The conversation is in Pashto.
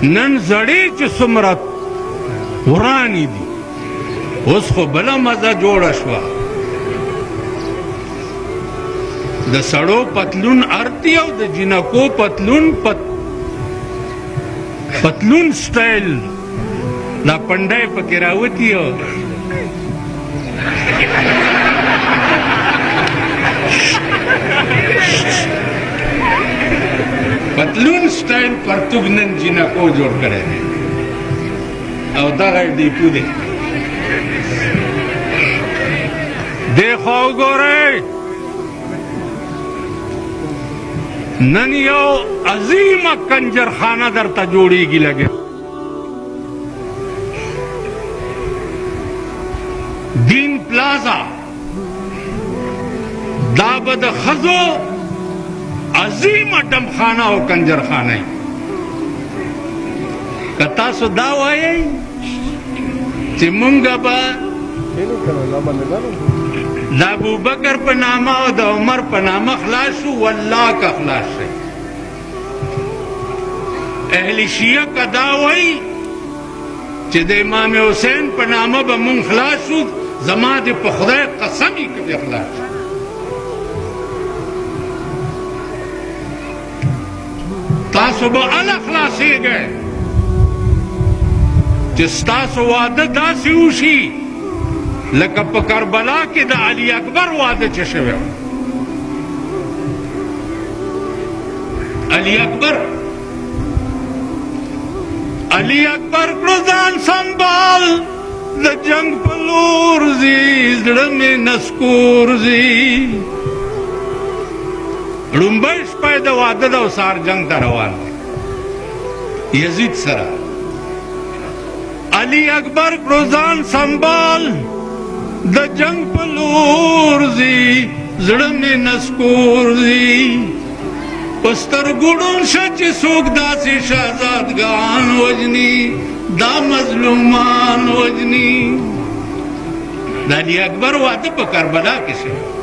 نن زړې چې څومره ورانې دي اوس خو بله مزه جوړه شوه د سړو پتلون ارتی او د جنکو پتلون سټایل دا پنډای پکې راوتی او پتلون سټایل پرتوګ نن جنکو جوړ کړی دی او دغه ډیپو دی دیکھو وګورئ نن یو عظیمه کنجرخانه درته جوړیږي لګي دین پلازا دا به د ښځو عظیمه ډمخانه او کنجرخانه که تاسو دا وایئ چې مونږ به د ابوبکر په نامه او د عمر په نامه خلاص شو والله که خلاص شئ اهل شیعه که دا وایي چې د امام حسین په نامه به مونږ خلاص شو زما د په خدای قسم یې که دې خلاص شو تاسو به هله خلاصېږئ چې ستاسو واده داسې وشي لکه په کربلا کې د علي اکبر واده چې شوی و علي اکبر کړو ځان سنبال د جنگ په لور ځي زړه مې نسکور ځي لومبۍ شپه یې د واده ده او سهار جنگ ته روان دی یزید سره علي اکبر کړو ځان سنبال د جنگ په لور ځي زړه مې نسکور ځي په سترګو ړوند شه چې څوک داسې شهزادګان وژني دا مظلومان وژني د علي اکبر واده په کربلا کې شوی